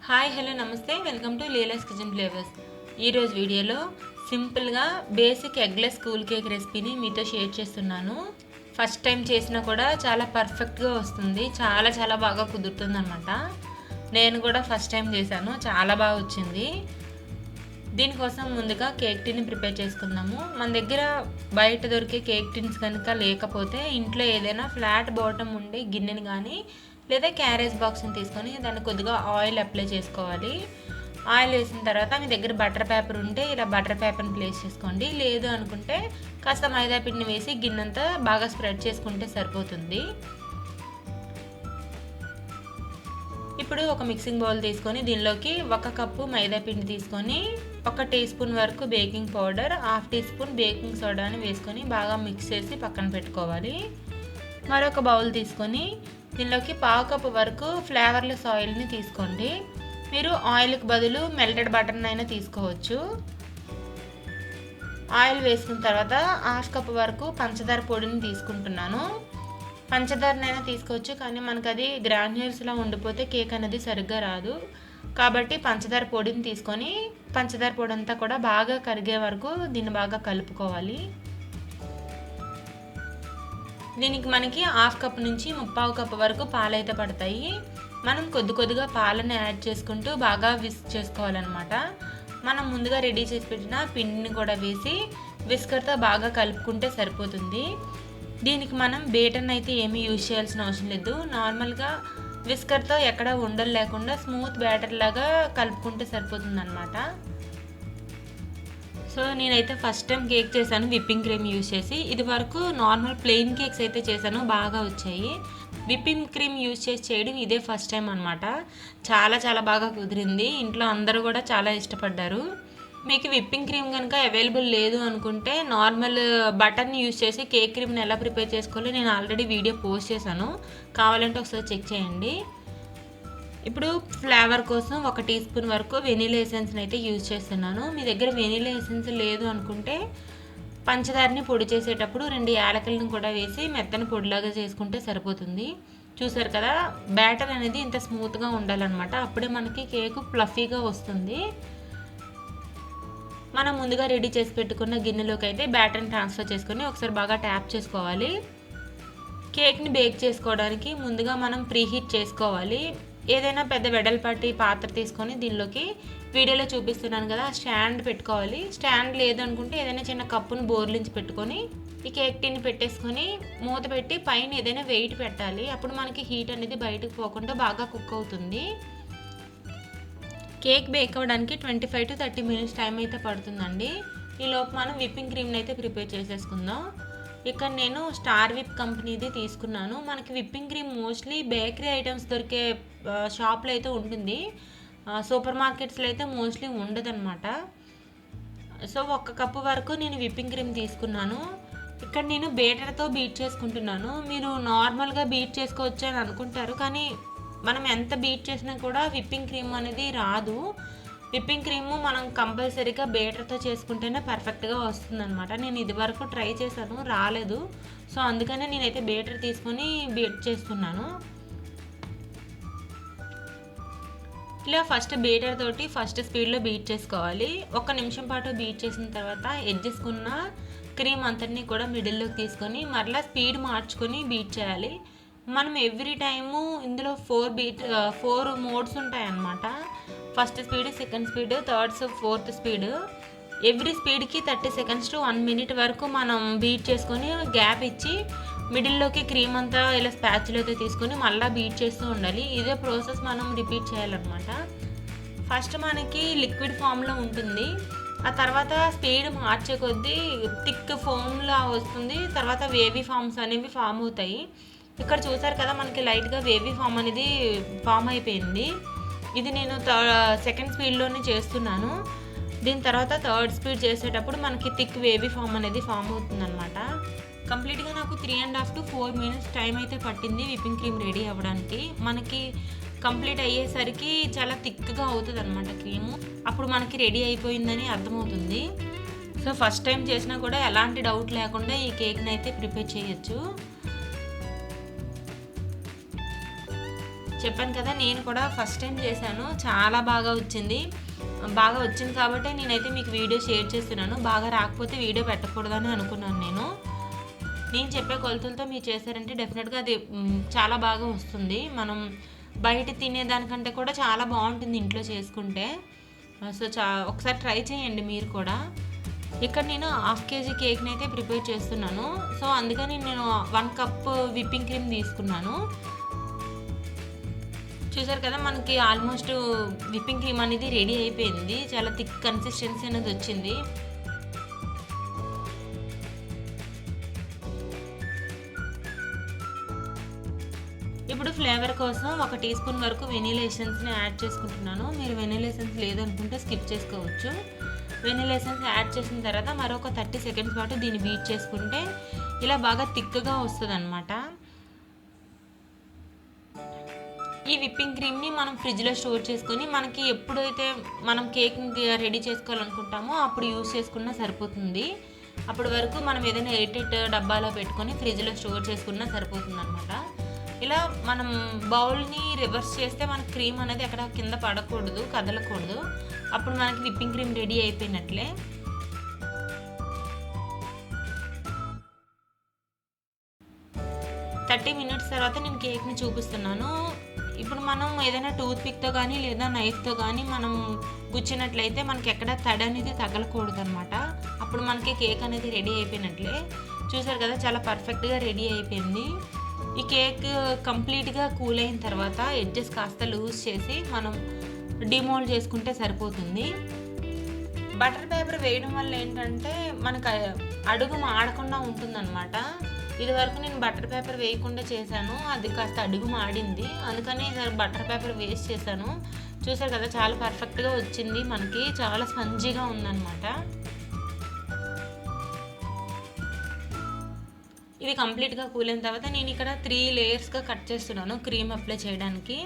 Hi hello నమస్తే welcome to Leela's kitchen flavours. ఈరోజు వీడియోలో సింపుల్గా బేసిక్ ఎగ్లెస్ కూల్ కేక్ రెసిపీని మీతో షేర్ చేస్తున్నాను. ఫస్ట్ టైం చేసినా కూడా చాలా పర్ఫెక్ట్గా వస్తుంది, చాలా చాలా బాగా కుదురుతుంది అనమాట. నేను కూడా ఫస్ట్ టైం చేశాను, చాలా బాగా వచ్చింది. దీనికోసం ముందుగా కేక్ టిన్ని ప్రిపేర్ చేసుకుందాము. మన దగ్గర బయట దొరికే కేక్ టిన్స్ కనుక లేకపోతే ఇంట్లో ఏదైనా ఫ్లాట్ బాటమ్ ఉండే గిన్నెని కానీ లేదా క్యారేజ్ బాక్స్ని తీసుకొని దాన్ని కొద్దిగా ఆయిల్ అప్లై చేసుకోవాలి. ఆయిల్ వేసిన తర్వాత మీ దగ్గర బటర్ పేపర్ ఉంటే ఇలా బటర్ పేపర్ని ప్లేస్ చేసుకోండి. లేదు అనుకుంటే కాస్త మైదా పిండిని వేసి గిన్నెంతా బాగా స్ప్రెడ్ చేసుకుంటే సరిపోతుంది. ఇప్పుడు ఒక మిక్సింగ్ బౌల్ తీసుకొని దీనిలోకి 1 కప్పు మైదా పిండి తీసుకొని 1 టీ స్పూన్ వరకు baking powder, 1/2 teaspoon baking సోడాని వేసుకొని బాగా మిక్స్ చేసి పక్కన పెట్టుకోవాలి. మరొక బౌల్ తీసుకొని దీనిలోకి 1/2 కప్పు వరకు ఫ్లేవర్లెస్ ఆయిల్ని తీసుకోండి. మీరు ఆయిల్కి బదులు మెల్టెడ్ బటర్ని అయినా తీసుకోవచ్చు. ఆయిల్ వేసుకున్న తర్వాత 1/2 కప్పు వరకు పంచదార పొడిని తీసుకుంటున్నాను. పంచదారనైనా తీసుకోవచ్చు, కానీ మనకు అది గ్రాన్యూల్స్లా ఉండిపోతే కేక్ అనేది సరిగ్గా రాదు. కాబట్టి పంచదార పొడిని తీసుకొని పంచదార పొడి అంతా కూడా బాగా కరిగే వరకు దీన్ని బాగా కలుపుకోవాలి. దీనికి మనకి 1/2 కప్పు నుంచి 3/4 కప్పు వరకు పాలు అయితే పడతాయి. మనం కొద్దిగా పాలను యాడ్ చేసుకుంటూ బాగా విస్క్ చేసుకోవాలన్నమాట. మనం ముందుగా రెడీ చేసి పెట్టిన పిండిని కూడా వేసి విస్కర్తో బాగా కలుపుకుంటే సరిపోతుంది. దీనికి మనం బేటర్ని అయితే ఏమీ యూజ్ చేయాల్సిన అవసరం లేదు. నార్మల్గా విస్కర్తో ఎక్కడ ఉండలు లేకుండా స్మూత్ బ్యాటర్ లాగా కలుపుకుంటే సరిపోతుంది అన్నమాట. సో నేనైతే ఫస్ట్ టైం కేక్ చేశాను విప్పింగ్ క్రీమ్ యూజ్ చేసి. ఇది వరకు నార్మల్ ప్లెయిన్ కేక్స్ అయితే చేశాను, బాగా వచ్చాయి. విప్పింగ్ క్రీమ్ యూజ్ చేసి చేయడం ఇదే ఫస్ట్ టైం అనమాట. చాలా చాలా బాగా కుదిరింది. ఇంట్లో అందరూ కూడా చాలా ఇష్టపడ్డారు. మీకు విప్పింగ్ క్రీమ్ కనుక అవైలబుల్ లేదు అనుకుంటే నార్మల్ బటర్ని యూజ్ చేసి కేక్ క్రీమ్ని ఎలా ప్రిపేర్ చేసుకోవాలో నేను ఆల్రెడీ వీడియో పోస్ట్ చేశాను, కావాలంటే ఒకసారి చెక్ చేయండి. ఇప్పుడు ఫ్లేవర్ కోసం 1 టీ స్పూన్ వరకు వెనీలా ఎసెన్స్ని అయితే యూజ్ చేస్తున్నాను. మీ దగ్గర వెనీలా ఎసెన్స్ లేదు అనుకుంటే పంచదారని పొడి చేసేటప్పుడు 2 యాలకులను కూడా వేసి మెత్తని పొడిలాగా చేసుకుంటే సరిపోతుంది. చూసారు కదా, బ్యాటర్ అనేది ఇంత స్మూత్గా ఉండాలన్నమాట. అప్పుడే మనకి కేకు ఫ్లఫీగా వస్తుంది. మనం ముందుగా రెడీ చేసి పెట్టుకున్న గిన్నెలోకి అయితే బ్యాటర్ని ట్రాన్స్ఫర్ చేసుకొని ఒకసారి బాగా ట్యాప్ చేసుకోవాలి. కేక్ని బేక్ చేసుకోవడానికి ముందుగా మనం ప్రీహీట్ చేసుకోవాలి. ఏదైనా పెద్ద వెడల్పాటి పాత్ర తీసుకొని దీనిలోకి వీడియోలో చూపిస్తున్నాను కదా స్టాండ్ పెట్టుకోవాలి. స్టాండ్ లేదనుకుంటే ఏదైనా చిన్న కప్పును బోర్లించి పెట్టుకొని ఈ కేక్ టిన్ని పెట్టేసుకొని మూత పెట్టి పైన ఏదైనా వెయిట్ పెట్టాలి. అప్పుడు మనకి హీట్ అనేది బయటకు పోకుండా బాగా కుక్ అవుతుంది. కేక్ బేక్ అవ్వడానికి 25 to 30 మినిట్స్ టైం అయితే పడుతుందండి. ఈలోపు మనం విప్పింగ్ క్రీమ్ని అయితే ప్రిపేర్ చేసేసుకుందాం. ఇక్కడ నేను స్టార్ విప్ కంపెనీది తీసుకున్నాను. మనకి whipping cream mostly bakery items దొరికే షాప్లో అయితే ఉంటుంది, సూపర్ మార్కెట్స్లో అయితే మోస్ట్లీ ఉండదన్నమాట. సో 1 కప్పు వరకు నేను విప్పింగ్ క్రీమ్ తీసుకున్నాను. ఇక్కడ నేను బేటర్తో బీట్ చేసుకుంటున్నాను. మీరు నార్మల్గా బీట్ చేసుకోవచ్చు అని అనుకుంటారు, కానీ మనం ఎంత బీట్ చేసినా కూడా విప్పింగ్ క్రీమ్ అనేది రాదు. విప్పింగ్ క్రీము మనం కంపల్సరీగా బేటర్తో చేసుకుంటేనే పర్ఫెక్ట్గా వస్తుందన్నమాట. నేను ఇది వరకు ట్రై చేశాను, రాలేదు. సో అందుకనే నేనైతే బేటర్ తీసుకొని బీట్ చేస్తున్నాను. ఇలా ఫస్ట్ బేటర్ తోటి ఫస్ట్ స్పీడ్లో బీట్ చేసుకోవాలి. 1 నిమిషం పాటు బీట్ చేసిన తర్వాత ఎడ్జెస్కున్న క్రీమ్ అంతటినీ కూడా మిడిల్లోకి తీసుకొని మరలా స్పీడ్ మార్చుకొని బీట్ చేయాలి. మనం ఎవ్రీ టైము ఇందులో 4 మోడ్స్ ఉంటాయన్నమాట. First speed, second speed, third, fourth speed. Every స్పీడ్కి 30 seconds to 1 minute వరకు మనం బీట్ చేసుకొని గ్యాప్ ఇచ్చి మిడిల్లోకి క్రీమ్ అంతా ఇలా స్పాచులతో తీసుకొని మళ్ళీ బీట్ చేస్తూ ఉండాలి. ఇదే ప్రాసెస్ మనం రిపీట్ చేయాలన్నమాట. ఫస్ట్ మనకి లిక్విడ్ ఫామ్లో ఉంటుంది, ఆ తర్వాత స్పీడ్ మార్చే కొద్దీ థిక్ ఫోమ్లా వస్తుంది. తర్వాత వేవీ ఫామ్స్ అనేవి ఫామ్ అవుతాయి. ఇక్కడ చూసారు కదా, మనకి లైట్గా వేవీ ఫామ్ అనేది ఫామ్ అయిపోయింది. ఇది నేను సెకండ్ స్పీడ్లోనే చేస్తున్నాను. దీని తర్వాత థర్డ్ స్పీడ్ చేసేటప్పుడు మనకి థిక్ వేవీ ఫామ్ అనేది ఫామ్ అవుతుందన్నమాట. కంప్లీట్గా నాకు 3.5 to 4 minutes టైం అయితే పట్టింది విప్పింగ్ క్రీమ్ రెడీ అవ్వడానికి. మనకి కంప్లీట్ అయ్యేసరికి చాలా థిక్గా అవుతుంది అనమాట క్రీము. అప్పుడు మనకి రెడీ అయిపోయిందని అర్థమవుతుంది. సో ఫస్ట్ టైం చేసినా కూడా ఎలాంటి డౌట్ లేకుండా ఈ కేక్ని అయితే ప్రిపేర్ చేయొచ్చు. చెప్పాను కదా, నేను కూడా ఫస్ట్ టైం చేశాను. చాలా బాగా వచ్చింది. కాబట్టి నేనైతే మీకు వీడియో షేర్ చేస్తున్నాను. బాగా రాకపోతే వీడియో పెట్టకూడదని అనుకున్నాను నేను. నేను చెప్పే కొలతలతో మీరు చేశారంటే డెఫినెట్గా అది చాలా బాగా వస్తుంది. మనం బయట తినేదానికంటే కూడా చాలా బాగుంటుంది ఇంట్లో చేసుకుంటే. సో ఒకసారి ట్రై చేయండి మీరు కూడా. ఇక్కడ నేను 1/2 kg కేక్ని అయితే ప్రిపేర్ చేస్తున్నాను. సో అందుకని నేను 1 కప్ విప్పింగ్ క్రీమ్ తీసుకున్నాను. చూసారు కదా, మనకి ఆల్మోస్ట్ విప్పింగ్ క్రీమ్ అనేది రెడీ అయిపోయింది. చాలా థిక్ కన్సిస్టెన్సీ అనేది వచ్చింది. ఇప్పుడు ఫ్లేవర్ కోసం 1 టీ స్పూన్ వరకు వెనీలా ఎసెన్స్ని యాడ్ చేసుకుంటున్నాను. మీరు వెనీలా ఎసెన్స్ లేదనుకుంటే స్కిప్ చేసుకోవచ్చు. వెనీలా ఎసెన్స్ యాడ్ చేసిన తర్వాత మరొక 30 సెకండ్స్ పాటు దీన్ని బీట్ చేసుకుంటే ఇలా బాగా థిక్గా వస్తుంది అనమాట. ఈ విప్పింగ్ క్రీమ్ని మనం ఫ్రిడ్జ్లో స్టోర్ చేసుకొని మనకి ఎప్పుడైతే మనం కేక్ని రెడీ చేసుకోవాలనుకుంటామో అప్పుడు యూస్ చేసుకున్నా సరిపోతుంది. అప్పటి వరకు మనం ఏదైనా ఎయిర్టైట్ డబ్బాలో పెట్టుకొని ఫ్రిడ్జ్లో స్టోర్ చేసుకున్నా సరిపోతుంది అనమాట. ఇలా మనం బౌల్ని రివర్స్ చేస్తే మనకి క్రీమ్ అనేది అక్కడ కింద పడకూడదు, కదలకూడదు. అప్పుడు మనకి విప్పింగ్ క్రీమ్ రెడీ అయిపోయినట్లే. థర్టీ మినిట్స్ తర్వాత నేను కేక్ని చూపిస్తున్నాను. ఇప్పుడు మనం ఏదైనా టూత్ పిక్తో కానీ లేదా నైఫ్తో కానీ మనం గుచ్చినట్లయితే మనకి ఎక్కడ తడి అనేది తగలకూడదు అనమాట. అప్పుడు మనకి కేక్ అనేది రెడీ అయిపోయినట్లే. చూసారు కదా, చాలా పర్ఫెక్ట్గా రెడీ అయిపోయింది. ఈ కేక్ కంప్లీట్గా కూల్ అయిన తర్వాత ఎడ్జెస్ కాస్త లూజ్ చేసి మనం డిమోల్డ్ చేసుకుంటే సరిపోతుంది. బటర్ పేపర్ వేయడం వల్ల ఏంటంటే మనకు అడుగు మాడకుండా ఉంటుందన్నమాట. ఇదివరకు నేను బటర్ పేపర్ వేయకుండా చేశాను, అది కాస్త అడుగు మాడింది. అందుకని బటర్ పేపర్ వేస్ట్ చేశాను. చూసారు కదా, చాలా పర్ఫెక్ట్గా వచ్చింది. మనకి చాలా స్పంజీగా ఉందన్నమాట. ఇది కంప్లీట్గా కూల్ అయిన తర్వాత నేను ఇక్కడ 3 లేయర్స్గా కట్ చేస్తున్నాను క్రీమ్ అప్లై చేయడానికి.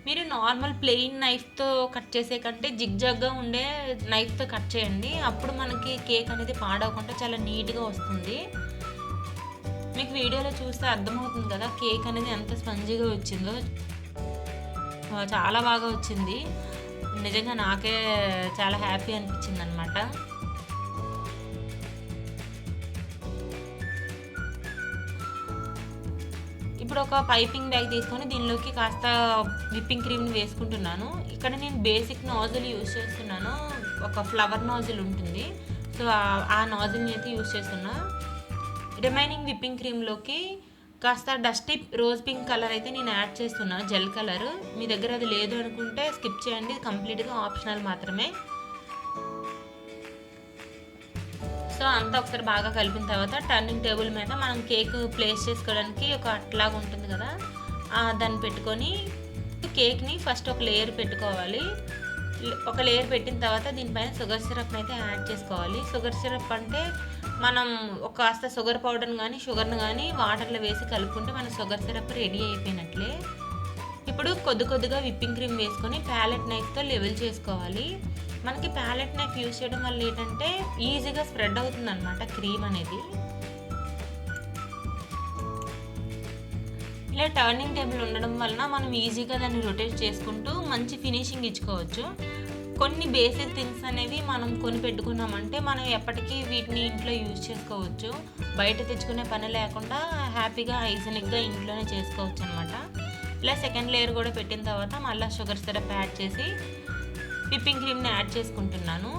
మీరు నార్మల్ ప్లెయిన్ నైఫ్తో కట్ చేసే కంటే జిగ్జాగ్గా ఉండే నైఫ్తో కట్ చేయండి. అప్పుడు మనకి కేక్ అనేది పాడవకుండా చాలా నీట్గా వస్తుంది. మీకు వీడియోలో చూస్తే అర్థమవుతుంది కదా కేక్ అనేది ఎంత స్పంజీగా వచ్చిందో. చాలా బాగా వచ్చింది. నిజంగా నాకే చాలా హ్యాపీ అనిపించింది అనమాట. ఇప్పుడు ఒక పైపింగ్ బ్యాగ్ తీసుకొని దీనిలోకి కాస్త విప్పింగ్ క్రీమ్ని వేసుకుంటున్నాను. ఇక్కడ నేను బేసిక్ నాజిల్ యూజ్ చేస్తున్నాను. ఒక ఫ్లవర్ నాజిల్ ఉంటుంది. సో ఆ నాజిల్ని అయితే యూజ్ చేస్తున్నా. రిమైనింగ్ విప్పింగ్ క్రీమ్లోకి కాస్త డస్టీ రోజ్ పింక్ కలర్ అయితే నేను యాడ్ చేస్తున్నాను, జెల్ కలర్. మీ దగ్గర అది లేదు అనుకుంటే స్కిప్ చేయండి, కంప్లీట్గా ఆప్షనల్ మాత్రమే. సో అంతా ఒకసారి బాగా కలిపిన తర్వాత టర్నింగ్ టేబుల్ మీద మనం కేక్ ప్లేస్ చేసుకోవడానికి ఒక అట్లాగా ఉంటుంది కదా, దాన్ని పెట్టుకొని కేక్ని ఫస్ట్ ఒక లేయర్ పెట్టుకోవాలి. ఒక లేయర్ పెట్టిన తర్వాత దీనిపైన షుగర్ సిరప్ని అయితే యాడ్ చేసుకోవాలి. షుగర్ సిరప్ అంటే మనం ఒక కాస్త షుగర్ పౌడర్ని కానీ షుగర్ని కానీ వాటర్లో వేసి కలుపుకుంటే మన షుగర్ సిరప్ రెడీ అయిపోయినట్లే. ఇప్పుడు కొద్దిగా విప్పింగ్ క్రీమ్ వేసుకొని ప్యాలెట్ నైఫ్తో లెవెల్ చేసుకోవాలి. మనకి ప్యాలెట్ నైఫ్ యూజ్ చేయడం వల్ల ఏంటంటే ఈజీగా స్ప్రెడ్ అవుతుంది అనమాట క్రీమ్ అనేది. ఇలా టర్నింగ్ టేబుల్ ఉండడం వలన మనం ఈజీగా దాన్ని రొటేట్ చేసుకుంటూ మంచి ఫినిషింగ్ ఇచ్చుకోవచ్చు. కొన్ని బేసిక్ థింగ్స్ అనేవి మనం కొని పెట్టుకున్నామంటే మనం ఎప్పటికీ వీటిని ఇంట్లో యూజ్ చేసుకోవచ్చు. బయట తెచ్చుకునే పని లేకుండా హ్యాపీగా హైజెనిక్గా ఇంట్లోనే చేసుకోవచ్చు అనమాట. ఇలా సెకండ్ లేయర్ కూడా పెట్టిన తర్వాత మళ్ళీ షుగర్ సిరప్ యాడ్ చేసి విప్పింగ్ క్రీమ్ని యాడ్ చేసుకుంటున్నాను.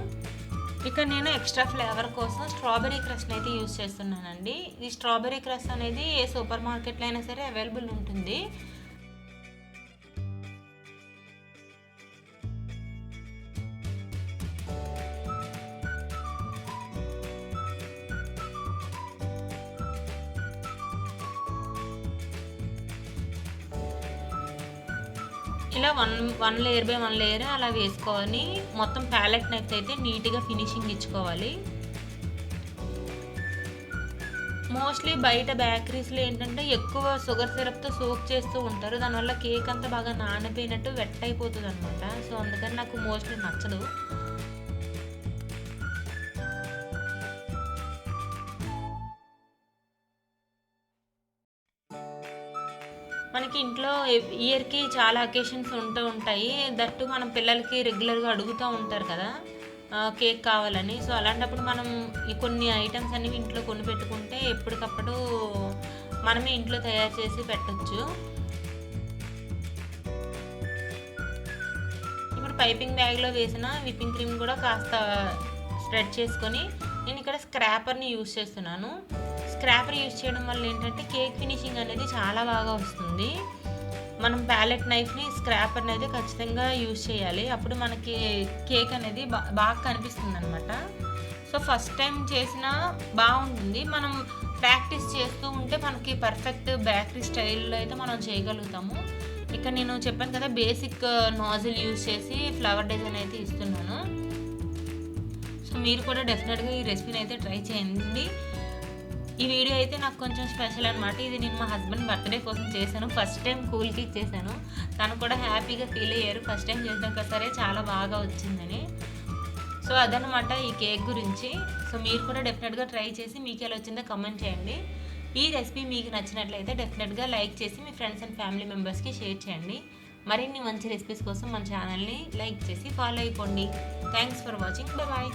ఇక్కడ నేను ఎక్స్ట్రా ఫ్లేవర్ కోసం స్ట్రాబెర్రీ క్రష్ని అయితే యూజ్ చేస్తున్నానండి. ఈ స్ట్రాబెర్రీ క్రష్ అనేది ఏ సూపర్ మార్కెట్లో అయినా సరే అవైలబుల్ ఉంటుంది. ఇలా one layer by one layer అలా వేసుకొని మొత్తం ప్యాలెట్ నైఫ్ అయితే నీట్గా ఫినిషింగ్ ఇచ్చుకోవాలి. మోస్ట్లీ బయట బేకరీస్లో ఏంటంటే ఎక్కువ షుగర్ సిరప్తో సోక్ చేస్తూ ఉంటారు. దానివల్ల కేక్ అంతా బాగా నానిపోయినట్టు వెట్ అయిపోతుంది అనమాట. సో అందుకని నాకు మోస్ట్లీ నచ్చదు. మనకి మనకి ఇంట్లో ఇయర్‌కి చాలా అకేషన్స్ ఉంటూ ఉంటాయి. దట్టు మనం పిల్లలకి రెగ్యులర్‌గా అడుగుతూ ఉంటారు కదా! కేక్ కావాలని. సో, అలాంటప్పుడు మనం ఈ కొన్ని ఐటెమ్స్ అనేవి ఇంట్లో కొనిపెట్టుకుంటే ఎప్పటికప్పుడు మనమే ఇంట్లో తయారు చేసి పెట్టొచ్చు. ఇప్పుడు పైపింగ్ బ్యాగ్‌లో వేసిన విప్పింగ్ క్రీమ్ కూడా కాస్త స్ప్రెడ్ చేసుకొని నేను ఇక్కడ స్క్రాపర్‌ని యూజ్ చేస్తున్నాను. స్క్రాపర్ యూజ్ చేయడం వల్ల ఏంటంటే కేక్ ఫినిషింగ్ అనేది చాలా బాగా వస్తుంది. మనం ప్యాలెట్ నైఫ్‌ని, స్క్రాపర్‌ని అయితే ఖచ్చితంగా యూజ్ చేయాలి. అప్పుడు మనకి కేక్ అనేది బాగా కనిపిస్తుందనమాట. సో, ఫస్ట్ టైం చేసినా బాగుంటుంది. మనం ప్రాక్టీస్ చేస్తూ ఉంటే మనకి పర్ఫెక్ట్ బేకరీ స్టైల్‌లో అయితే మనం చేయగలుగుతాము. ఇక్కడ నేను చెప్పాను కదా, బేసిక్ నాజిల్ యూజ్ చేసి ఫ్లవర్ డిజైన్ అయితే ఇస్తున్నాను. సో, మీరు కూడా డెఫినెట్‌గా ఈ రెసిపీని అయితే ట్రై చేయండి. ఈ వీడియో అయితే నాకు కొంచెం స్పెషల్ అనమాట. ఇది నేను మా హస్బెండ్ బర్త్‌డే కోసం చేశాను. ఫస్ట్ టైం కూల్ కేక్ చేశాను. తను కూడా హ్యాపీగా ఫీల్ అయ్యారు. ఫస్ట్ టైం చేసినాక సరే చాలా బాగా వచ్చిందని. సో, అదనమాట ఈ కేక్ గురించి. సో, మీరు కూడా డెఫినెట్‌గా ట్రై చేసి మీకు ఎలా వచ్చిందో కామెంట్ చేయండి. ఈ రెసిపీ మీకు నచ్చినట్లయితే డెఫినెట్‌గా లైక్ చేసి మీ ఫ్రెండ్స్ అండ్ ఫ్యామిలీ మెంబర్స్‌కి షేర్ చేయండి. మరిన్ని మంచి రెసిపీస్ కోసం మన ఛానల్‌ని లైక్ చేసి ఫాలో అయిపోండి. Thanks for watching. బాయ్.